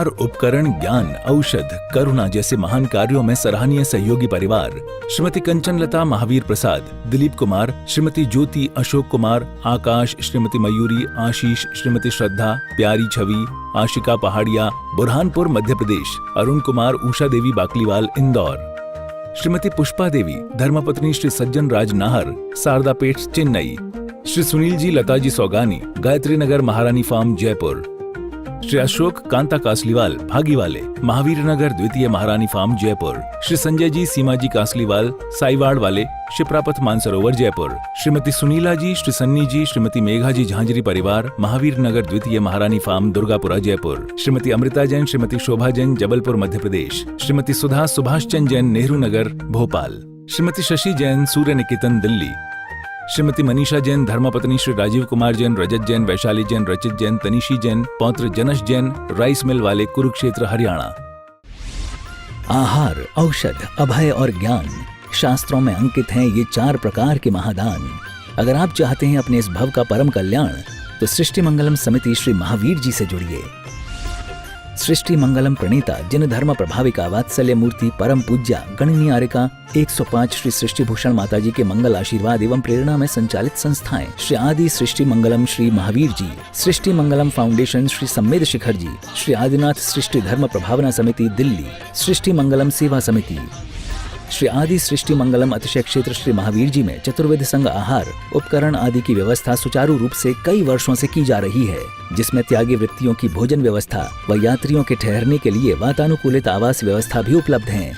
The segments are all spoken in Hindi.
आहार, उपकरण, ज्ञान, औषध, करुणा जैसे महान कार्यों में सराहनीय सहयोगी परिवार श्रीमती कंचन लता महावीर प्रसाद, दिलीप कुमार, श्रीमती ज्योति, अशोक कुमार, आकाश, श्रीमती मयूरी, आशीष, श्रीमती श्रद्धा, प्यारी छवि, आशिका पहाड़िया, बुरहानपुर मध्य प्रदेश, अरुण कुमार, उषा देवी बाकलीवाल इंदौर, श्रीमती पुष्पा देवी, धर्मपत्नी श्री सज्जन राज नाहर, शारदापेट चेन्नई, श्री सुनील जी, लता जी सौगानी, गायत्री नगर महारानी फार्म जयपुर, श्री अशोक कांता कासलीवाल भागीवाले, महावीर नगर द्वितीय महारानी फार्म जयपुर, श्री संजय जी, सीमा जी कासलीवाल साईवाड़ वाले, शिप्रापथ मानसरोवर जयपुर, श्रीमती सुनीला जी, श्री सन्नी जी, श्रीमती मेघा जी झांझरी परिवार, महावीर नगर द्वितीय महारानी फार्म दुर्गापुरा जयपुर, श्रीमती अमृता जैन, श्रीमती शोभा जैन जबलपुर मध्य प्रदेश, श्रीमती सुधा सुभाष चंद जैन नेहरू नगर भोपाल, श्रीमती शशि जैन सूर्य निकेतन दिल्ली, श्रीमती मनीषा जैन, धर्मपत्नी श्री राजीव कुमार जैन, रजत जैन, वैशाली जैन, रचित जैन, तनिशी जैन, पौत्र जनश जैन, राइस मिल वाले, कुरुक्षेत्र हरियाणा। आहार, औषध, अभय और ज्ञान शास्त्रों में अंकित हैं ये 4 प्रकार के महादान। अगर आप चाहते हैं अपने इस भव का परम कल्याण, तो सृष्टि मंगलम समिति श्री महावीर जी से जुड़िए। सृष्टि मंगलम प्रणीता, जिन धर्म प्रभाविका, वात्सल्य मूर्ति, परम पूज्या, गणनीय आरिका 105 श्री सृष्टि भूषण माता जी के मंगल आशीर्वाद एवं प्रेरणा में संचालित संस्थाएं श्री आदि सृष्टि मंगलम श्री महावीर जी, सृष्टि मंगलम फाउंडेशन श्री सम्मेद शिखर जी, श्री आदिनाथ सृष्टि धर्म प्रभावना समिति दिल्ली, सृष्टि मंगलम सेवा समिति, श्री आदि सृष्टि मंगलम अतिशय क्षेत्र श्री महावीर जी में चतुर्वेद संघ आहार, उपकरण आदि की व्यवस्था सुचारू रूप से कई वर्षों से की जा रही है, जिसमें त्यागी वृत्तियों की भोजन व्यवस्था व यात्रियों के ठहरने के लिए वातानुकूलित आवास व्यवस्था भी उपलब्ध है।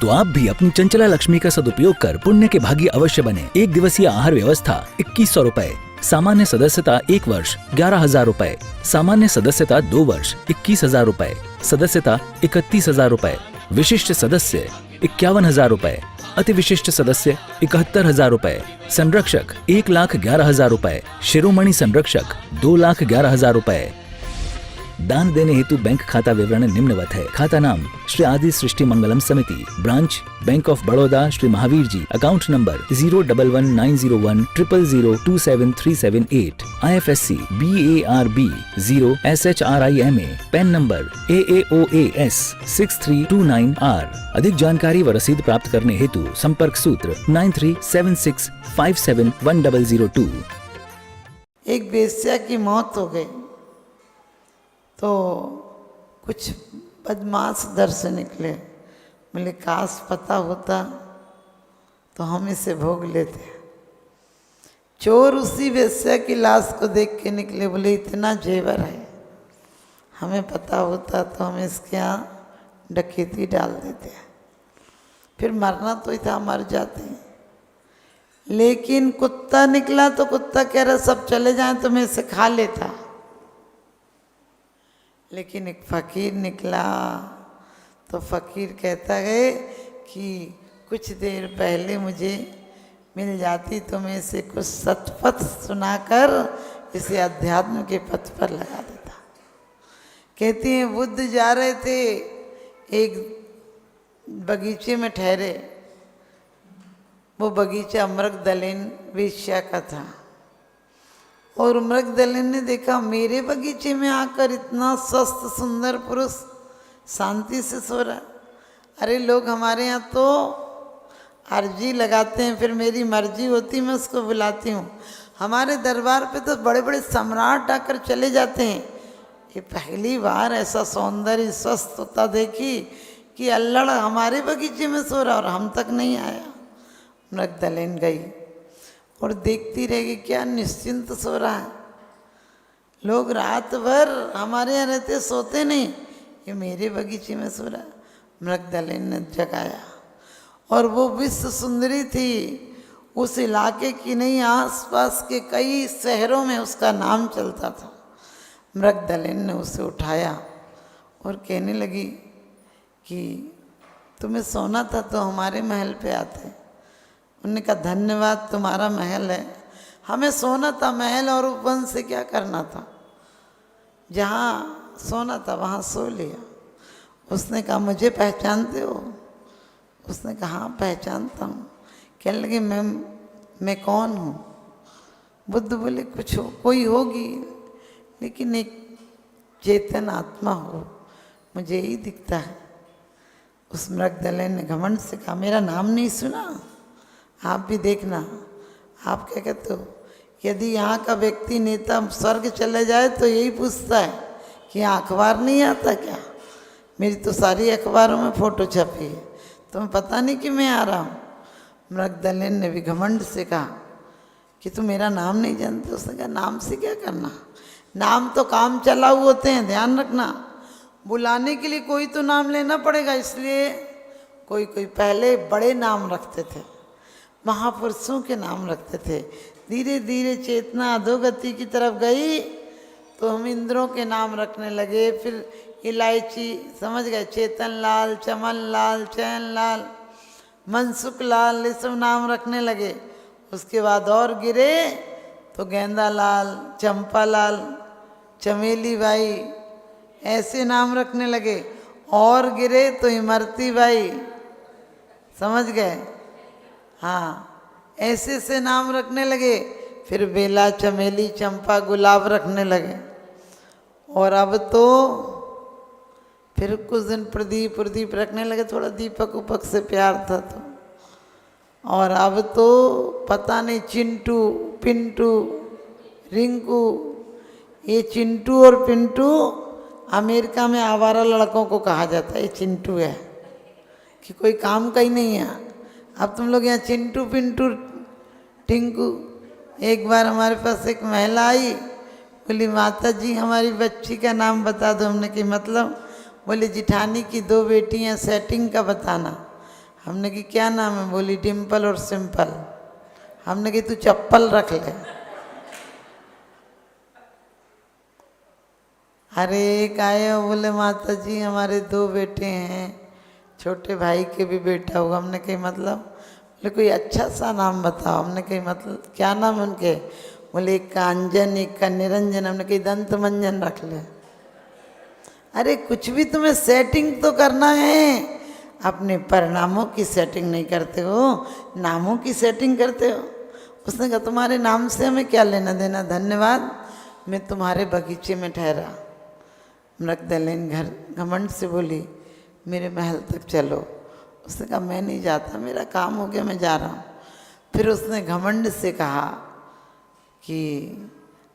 तो आप भी अपनी चंचला लक्ष्मी का सदुपयोग कर पुण्य के भागी अवश्य बने। 1 दिवसीय आहार व्यवस्था 2100 रुपए, सामान्य सदस्यता 1 वर्ष 11,000 रुपए, सामान्य सदस्यता 2 वर्ष 21,000 रुपए, सदस्यता 31,000 रुपए, विशिष्ट सदस्य 51,000 रुपए, अति विशिष्ट सदस्य 71,000 रुपए, संरक्षक 1,11,000 रुपए, शिरोमणि संरक्षक 2,11,000 रुपए। दान देने हेतु बैंक खाता विवरण निम्नवत है। खाता नाम श्री आदि Srishti Mangalam Samiti, branch bank of Baroda Shri Mahavir ji, account number 0119010027378, IFSC BARB 0SHRIMA, PAN number AAOAS 6329R। अधिक जानकारी व रसीद प्राप्त करने हेतु संपर्क सूत्र 9376571002। एक वेश्या की मौत हो गई तो कुछ बदमाश दर से निकले, बोले काश पता होता तो हम इसे भोग लेते। चोर उसी वेश्या की लाश को देख के निकले, बोले इतना जेवर है, हमें पता होता तो हम इसके यहाँ डकैती डाल देते। फिर मरना तो ही था, मर जाते। लेकिन कुत्ता निकला तो कुत्ता कह रहा सब चले जाएं तो मैं इसे खा लेता। लेकिन एक फकीर निकला तो फकीर कहता है कि कुछ देर पहले मुझे मिल जाती तो मैं इसे कुछ सतपथ सुनाकर इसे अध्यात्म के पथ पर लगा देता। कहती हैं बुद्ध जा रहे थे, एक बगीचे में ठहरे। वो बगीचा मृगदलिन वेश्या का था और मृगदलिन ने देखा मेरे बगीचे में आकर इतना स्वस्थ सुंदर पुरुष शांति से सो रहा। अरे लोग हमारे यहाँ तो अर्जी लगाते हैं, फिर मेरी मर्जी होती मैं उसको बुलाती हूँ। हमारे दरबार पे तो बड़े बड़े सम्राट आकर चले जाते हैं। ये पहली बार ऐसा सौंदर्य स्वस्थता देखी कि अल्लड़ हमारे बगीचे में सो रहा और हम तक नहीं आया। मृगदलिन गई और देखती रहेगी क्या निश्चिंत सो रहा है। लोग रात भर हमारे यहाँ रहते सोते नहीं, ये मेरे बगीचे में सो रहा है। मृगदलिन ने जगाया और वो विश्व सुंदरी थी, उस इलाके की नहीं आसपास के कई शहरों में उसका नाम चलता था। मृगदलिन ने उसे उठाया और कहने लगी कि तुम्हें सोना था तो हमारे महल पे आते। उन्होंने कहा धन्यवाद तुम्हारा महल है, हमें सोना था महल और वन से क्या करना था, जहाँ सोना था वहाँ सो लिया। उसने कहा मुझे पहचानते हो? उसने कहा हाँ पहचानता हूँ। कहने लगे मैं कौन हूँ? बुद्ध बोले कुछ हो, कोई होगी लेकिन एक चेतन आत्मा हो मुझे यही दिखता है। उस मृगदले ने घमंड से कहा, मेरा नाम नहीं सुना? आप भी देखना। आप क्या कहते हो? यदि यहाँ का व्यक्ति नेता स्वर्ग चले जाए तो यही पूछता है कि यहाँ अखबार नहीं आता क्या? मेरी तो सारी अखबारों में फोटो छपी है, तुम्हें पता नहीं कि मैं आ रहा हूँ। मृगदले ने भी घमंड से कहा कि तुम मेरा नाम नहीं जानते। उसने कहा, नाम से क्या करना, नाम तो काम चलाऊ होते हैं, ध्यान रखना। बुलाने के लिए कोई तो नाम लेना पड़ेगा, इसलिए कोई कोई पहले बड़े नाम रखते थे, महापुरुषों के नाम रखते थे। धीरे धीरे चेतना अधोगति की तरफ गई तो हम इंद्रों के नाम रखने लगे। फिर इलायची, समझ गए, चेतन लाल, चमन लाल, चैन लाल, मनसुख लाल, ये सब नाम रखने लगे। उसके बाद और गिरे तो गेंदा लाल, चंपा लाल, चमेली बाई, ऐसे नाम रखने लगे। और गिरे तो इमरती बाई, समझ गए, हाँ, ऐसे से नाम रखने लगे। फिर बेला, चमेली, चंपा, गुलाब रखने लगे। और अब तो फिर कुछ दिन प्रदीप प्रदीप रखने लगे, थोड़ा दीपक उपक से प्यार था तो। और अब तो पता नहीं, चिंटू, पिंटू, रिंकू। ये चिंटू और पिंटू अमेरिका में आवारा लड़कों को कहा जाता है, ये चिंटू है कि कोई काम का ही नहीं है। अब तुम लोग यहाँ चिंटू, पिंटू, टिंकू। एक बार हमारे पास एक महिला आई, बोली, माता जी हमारी बच्ची का नाम बता दो। हमने कि मतलब? बोली, जिठानी की 2 बेटियाँ, सेटिंग का बताना। हमने कि क्या नाम है? बोली, डिम्पल और सिंपल। हमने कि तू चप्पल रख ले। अरे एक आए हो, बोले माता जी हमारे 2 बेटे हैं, छोटे भाई के भी बेटा होगा। हमने कही मतलब? बोले कोई अच्छा सा नाम बताओ। हमने कही मतलब क्या नाम है उनके? बोले एक का अंजन, एक का निरंजन। हमने कही दंत मंजन रख ले। अरे कुछ भी तुम्हें सेटिंग तो करना है, अपने परिणामों की सेटिंग नहीं करते हो, नामों की सेटिंग करते हो। उसने कहा तुम्हारे नाम से हमें क्या लेना देना, धन्यवाद, मैं तुम्हारे बगीचे में ठहरा। मृगदलेन घर घमंड से बोली, मेरे महल तक चलो। उसने कहा मैं नहीं जाता, मेरा काम हो गया, मैं जा रहा हूँ। फिर उसने घमंड से कहा कि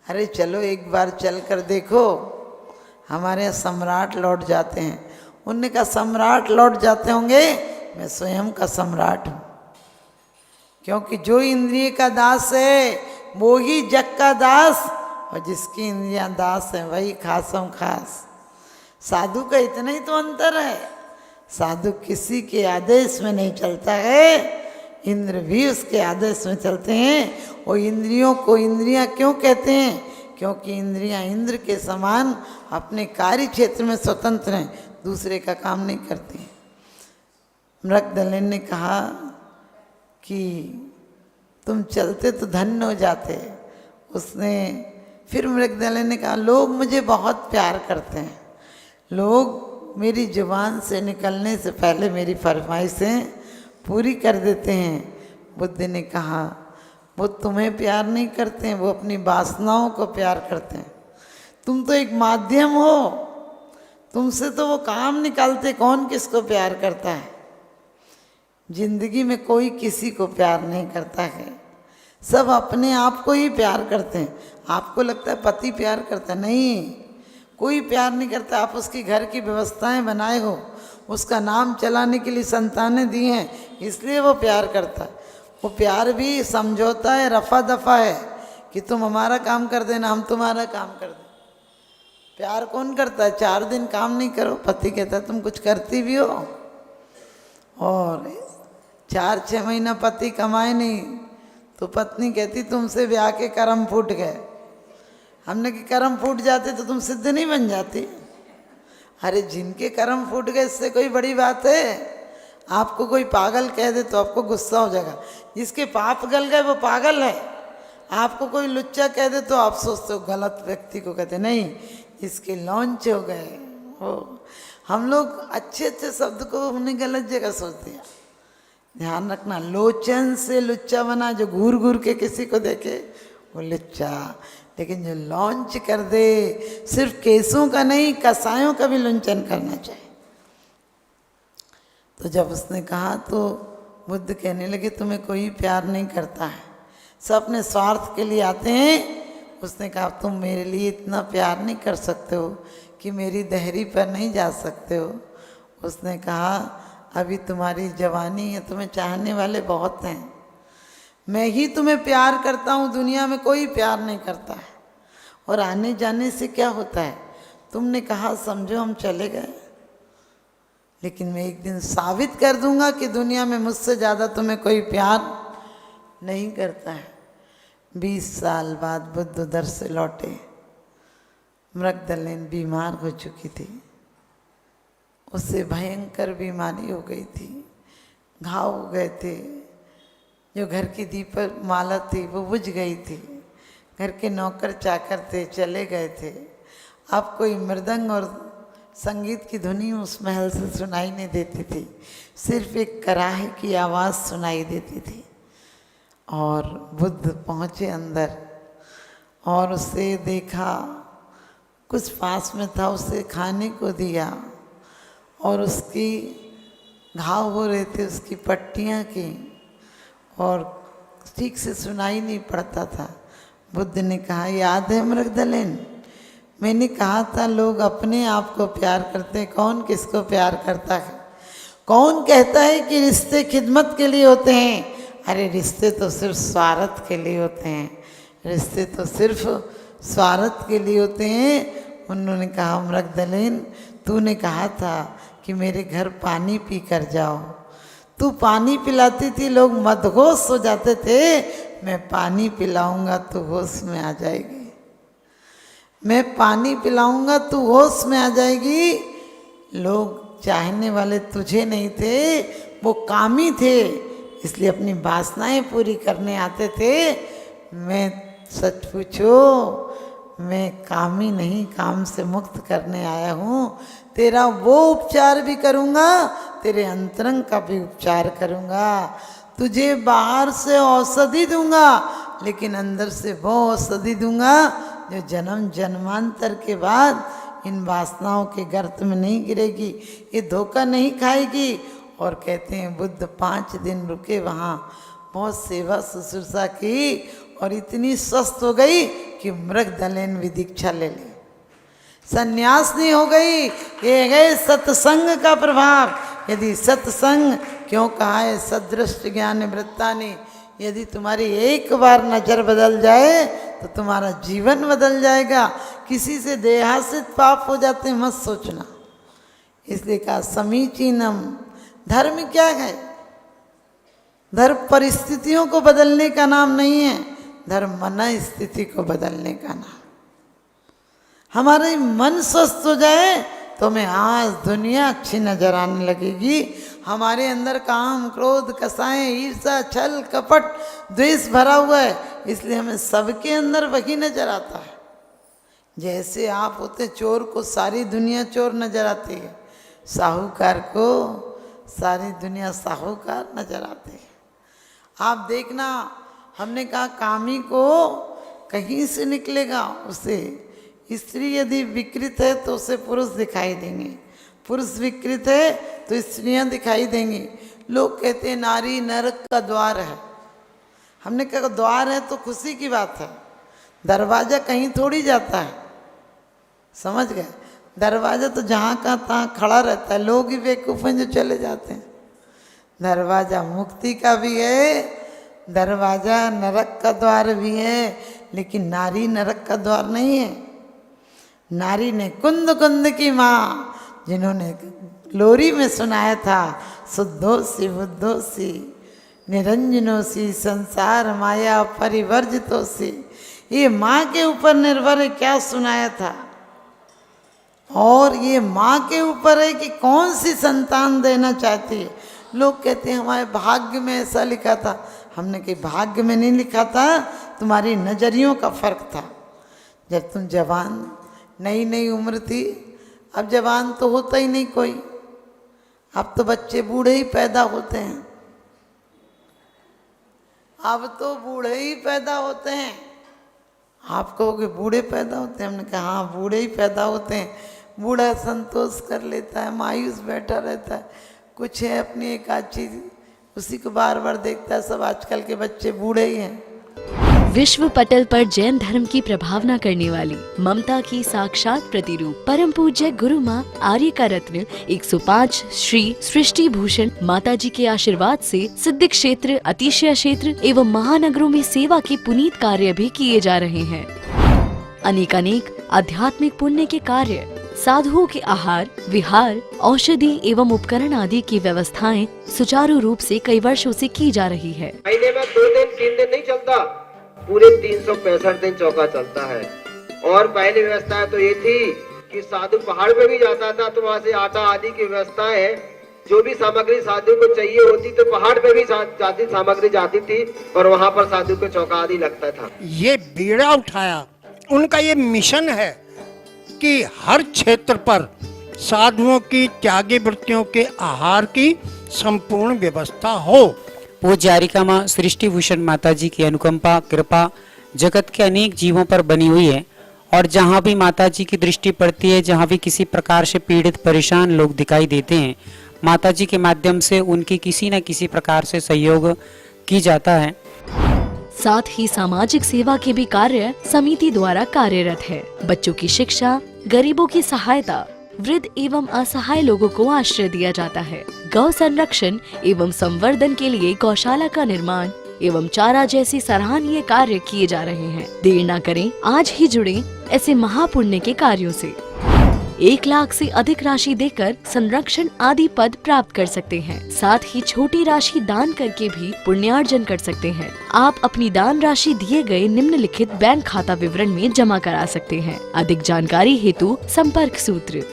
अरे चलो एक बार चल कर देखो, हमारे यहाँ सम्राट लौट जाते हैं। उनने कहा सम्राट लौट जाते होंगे, मैं स्वयं का सम्राट हूँ, क्योंकि जो इंद्रिय का दास है वो ही जग का दास, और जिसकी इंद्रियां दास है वही खासम खास। साधु का इतना ही तो अंतर है, साधु किसी के आदेश में नहीं चलता है, इंद्र भी उसके आदेश में चलते हैं। और इंद्रियों को इंद्रियां क्यों कहते हैं? क्योंकि इंद्रियां इंद्र के समान अपने कार्य क्षेत्र में स्वतंत्र हैं, दूसरे का काम नहीं करती। मृगदलेन ने कहा कि तुम चलते तो धन्य हो जाते। उसने फिर मृगदलेन ने कहा लोग मुझे बहुत प्यार करते हैं, लोग मेरी जुबान से निकलने से पहले मेरी फरमाइशें पूरी कर देते हैं। बुद्ध ने कहा वो तुम्हें प्यार नहीं करते हैं, वो अपनी वासनाओं को प्यार करते हैं। तुम तो एक माध्यम हो, तुमसे तो वो काम निकालते, कौन किसको प्यार करता है? जिंदगी में कोई किसी को प्यार नहीं करता है, सब अपने आप को ही प्यार करते हैं। आपको लगता है पति प्यार करता है, नहीं, कोई प्यार नहीं करता। आप उसकी घर की व्यवस्थाएं बनाए हो, उसका नाम चलाने के लिए संतानें दी हैं, इसलिए वो प्यार करता है। वो प्यार भी समझौता है, रफा दफा है कि तुम हमारा काम कर देना, हम तुम्हारा काम कर दें। प्यार कौन करता है? 4 दिन काम नहीं करो, पति कहता है तुम कुछ करती भी हो, और 4-6 महीना पति कमाए नहीं तो पत्नी कहती तुमसे ब्याह के कर्म फूट गए। हमने कि कर्म फूट जाते तो तुम सिद्ध नहीं बन जाती? अरे जिनके कर्म फूट गए इससे कोई बड़ी बात है? आपको कोई पागल कह दे तो आपको गुस्सा हो जाएगा, जिसके पाप गल गए वो पागल है। आपको कोई लुच्चा कह दे तो आप सोचते हो गलत व्यक्ति को कहते, नहीं, जिसके लॉन्च हो गए हो। हम लोग अच्छे अच्छे शब्द को हमने गलत जगह सोच दिया। ध्यान रखना, लोचन से लुच्चा बना, जो घूर घूर के किसी को देखे वो लुच्चा। लेकिन जो लॉन्च कर दे, सिर्फ केसों का नहीं, कसायों का भी लुंचन करना चाहिए। तो जब उसने कहा तो बुद्ध कहने लगे तुम्हें कोई प्यार नहीं करता है, सब अपने स्वार्थ के लिए आते हैं। उसने कहा तुम मेरे लिए इतना प्यार नहीं कर सकते हो कि मेरी दहरी पर नहीं जा सकते हो। उसने कहा अभी तुम्हारी जवानी है, तुम्हें चाहने वाले बहुत हैं, मैं ही तुम्हें प्यार करता हूँ, दुनिया में कोई प्यार नहीं करता है। और आने जाने से क्या होता है, तुमने कहा समझो हम चले गए, लेकिन मैं एक दिन साबित कर दूंगा कि दुनिया में मुझसे ज़्यादा तुम्हें कोई प्यार नहीं करता है। 20 साल बाद बुद्ध उधर से लौटे। मृगदलेन बीमार हो चुकी थी, उससे भयंकर बीमारी हो गई थी, घाव हो गए थे, जो घर की दीपक माला थी वो बुझ गई थी, घर के नौकर चाकर थे चले गए थे। अब कोई मृदंग और संगीत की धुनी उस महल से सुनाई नहीं देती थी, सिर्फ एक कराहे की आवाज़ सुनाई देती थी। और बुद्ध पहुँचे अंदर और उसे देखा, कुछ पास में था, उसे खाने को दिया और उसकी घाव हो रहे थे, उसकी पट्टियाँ की, और ठीक से सुनाई नहीं पड़ता था। बुद्ध ने कहा याद है मृगदलेन, मैंने कहा था लोग अपने आप को प्यार करते हैं, कौन किसको प्यार करता है? कौन कहता है कि रिश्ते खिदमत के लिए होते हैं? अरे रिश्ते तो सिर्फ स्वार्थ के लिए होते हैं, रिश्ते तो सिर्फ स्वार्थ के लिए होते हैं। उन्होंने कहा मृगदलेन तूने कहा था कि मेरे घर पानी पी कर जाओ, तू पानी पिलाती थी, लोग मदहोश हो जाते थे, मैं पानी पिलाऊंगा तो होश में आ जाएगी, मैं पानी पिलाऊंगा तू होश में आ जाएगी। लोग चाहने वाले तुझे नहीं थे, वो कामी थे, इसलिए अपनी वासनाएं पूरी करने आते थे। मैं सच पूछो मैं कामी नहीं, काम से मुक्त करने आया हूँ। तेरा वो उपचार भी करूँगा, तेरे अंतरंग का भी उपचार करूँगा, तुझे बाहर से औषधि दूंगा, लेकिन अंदर से वो औषधि दूंगा जो जन्म जन्मांतर के बाद इन वासनाओं के गर्त में नहीं गिरेगी, ये धोखा नहीं खाएगी। और कहते हैं बुद्ध 5 दिन रुके वहाँ, बहुत सेवा शुश्रूषा की और इतनी स्वस्थ हो गई कि मृगदलेन भी दीक्षा ले ली, संन्यास नहीं हो गई। ये है सत्संग का प्रभाव। यदि सत्संग, क्यों कहा है सदृष्ट ज्ञान वृत्तानि, यदि तुम्हारी एक बार नजर बदल जाए तो तुम्हारा जीवन बदल जाएगा। किसी से देहासित पाप हो जाते मत सोचना, इसलिए कहा समीचीनम। धर्म क्या है? धर्म परिस्थितियों को बदलने का नाम नहीं है, धर्म मन स्थिति को बदलने का नाम। हमारे मन स्वस्थ हो जाए तो हमें आज दुनिया अच्छी नजर आने लगेगी। हमारे अंदर काम क्रोध कसाएं ईर्ष्या छल कपट द्वेष भरा हुआ है, इसलिए हमें सबके अंदर वही नजर आता है। जैसे आप होते चोर को सारी दुनिया चोर नजर आती है, साहूकार को सारी दुनिया साहूकार नजर आती है। आप देखना, हमने कहा कामी को कहीं से निकलेगा, उसे स्त्री यदि विकृत है तो उसे पुरुष दिखाई देंगे, पुरुष विकृत है तो स्त्रियां दिखाई देंगी। लोग कहते हैं नारी नरक का द्वार है। हमने कहा द्वार है तो खुशी की बात है, दरवाजा कहीं थोड़ी जाता है, समझ गए? दरवाजा तो जहाँ का तहाँ खड़ा रहता है, लोग ही बेवकूफ हैं जो चले जाते हैं। दरवाजा मुक्ति का भी है, दरवाजा नरक का द्वार भी है, लेकिन नारी नरक का द्वार नहीं है। नारी ने कुंद कुंद की माँ, जिन्होंने लोरी में सुनाया था शुद्धोसी बुद्धोसी निरंजनोसी संसार माया परिवर्जितोसी, ये माँ के ऊपर निर्भर है क्या सुनाया था। और ये माँ के ऊपर है कि कौन सी संतान देना चाहती है। लोग कहते हैं हमारे भाग्य में ऐसा लिखा था, हमने कहीं भाग्य में नहीं लिखा था, तुम्हारी नजरियों का फर्क था। जब तुम जवान नई नई उम्र थी, अब जवान तो होता ही नहीं कोई, अब तो बच्चे बूढ़े ही पैदा होते हैं, अब तो बूढ़े ही पैदा होते हैं। आप कहोगे बूढ़े पैदा होते हैं? हमने कहा हाँ बूढ़े ही पैदा होते हैं। बूढ़ा संतोष कर लेता है, मायूस बैठा रहता है, कुछ है अपनी एक आध चीज़ उसी को बार बार देखता है। सब आजकल के बच्चे बूढ़े ही हैं। विश्व पटल पर जैन धर्म की प्रभावना करने वाली ममता की साक्षात प्रतिरूप परम पूज्य गुरु माँ आर्य का रत्न 105 श्री सृष्टि भूषण माता जी के आशीर्वाद से सिद्ध क्षेत्र, अतिशय क्षेत्र एवं महानगरों में सेवा के पुनीत कार्य भी किए जा रहे हैं। अनेक आध्यात्मिक पुण्य के कार्य, साधुओं के आहार, विहार, औषधि एवं उपकरण आदि की व्यवस्थाएं सुचारू रूप से कई वर्षों से की जा रही है। महीने में 2 दिन 3 दिन नहीं चलता, पूरे 365 दिन चौका चलता है। और पहली व्यवस्था तो ये थी कि साधु पहाड़ पे भी जाता था तो वहाँ से आटा आदि की व्यवस्था है, जो भी सामग्री साधु को चाहिए होती तो पहाड़ पे भी जाती सामग्री जाती थी और वहाँ पर साधु को चौका आदि लगता था। ये बीड़ा उठाया, उनका ये मिशन है कि हर क्षेत्र पर साधुओं की त्यागी वृत्तियों के आहार की संपूर्ण व्यवस्था हो। पूज्य आर्यिका माँ सृष्टि भूषण माता जी की अनुकंपा कृपा जगत के अनेक जीवों पर बनी हुई है और जहाँ भी माता जी की दृष्टि पड़ती है, जहाँ भी किसी प्रकार से पीड़ित परेशान लोग दिखाई देते हैं, माता जी के माध्यम से उनकी किसी न किसी प्रकार से सहयोग की जाता है। साथ ही सामाजिक सेवा के भी कार्य समिति द्वारा कार्यरत है। बच्चों की शिक्षा, गरीबों की सहायता, वृद्ध एवं असहाय लोगों को आश्रय दिया जाता है। गौ संरक्षण एवं संवर्धन के लिए गौशाला का निर्माण एवं चारा जैसी सराहनीय कार्य किए जा रहे हैं। देर न करें, आज ही जुड़े ऐसे महापुण्य के कार्यों से। 1 लाख से अधिक राशि देकर संरक्षण आदि पद प्राप्त कर सकते हैं। साथ ही छोटी राशि दान करके भी पुण्यार्जन कर सकते हैं। आप अपनी दान राशि दिए गए निम्नलिखित बैंक खाता विवरण में जमा करा सकते हैं। अधिक जानकारी हेतु संपर्क सूत्र।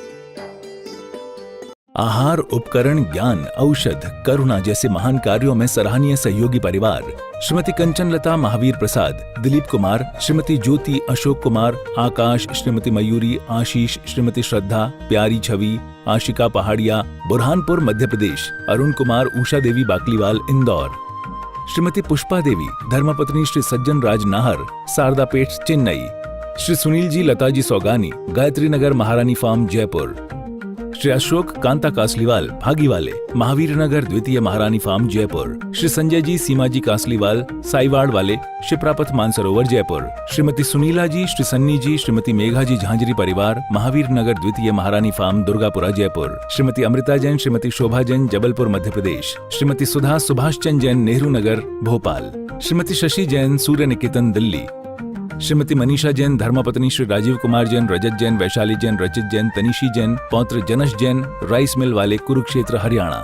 आहार, उपकरण, ज्ञान, औषध, करुणा जैसे महान कार्यों में सराहनीय सहयोगी परिवार श्रीमती कंचन लता महावीर प्रसाद, दिलीप कुमार, श्रीमती ज्योति अशोक कुमार, आकाश, श्रीमती मयूरी, आशीष, श्रीमती श्रद्धा, प्यारी छवि, आशिका पहाड़िया, बुरहानपुर मध्य प्रदेश, अरुण कुमार, उषा देवी बाकलीवाल इंदौर, श्रीमती पुष्पा देवी, धर्मपत्नी श्री सज्जन राज नाहर, शारदापेट चेन्नई, श्री सुनील जी लता जी सौगानी, गायत्री नगर महारानी फार्म जयपुर, श्री अशोक कांता कासलीवाल भागीवाले, महावीर नगर द्वितीय महारानी फार्म जयपुर, श्री संजय जी सीमा जी कासलीवाल साईवाड़ वाले, शिप्रापथ मानसरोवर जयपुर, श्रीमती सुनीला जी, श्री सन्नी जी, श्रीमती मेघा जी झांझरी परिवार, महावीर नगर द्वितीय महारानी फार्म दुर्गापुरा जयपुर, श्रीमती अमृता जैन, श्रीमती शोभा जैन जबलपुर मध्य प्रदेश, श्रीमती सुधा सुभाष चंद जैन नेहरू नगर भोपाल, श्रीमती शशि जैन सूर्य निकेतन दिल्ली, श्रीमती मनीषा जैन, धर्मपत्नी श्री राजीव कुमार जैन, रजत जैन, वैशाली जैन, रचित जैन, तनिशी जैन, पौत्र जनश जैन, राइस मिल वाले, कुरुक्षेत्र हरियाणा।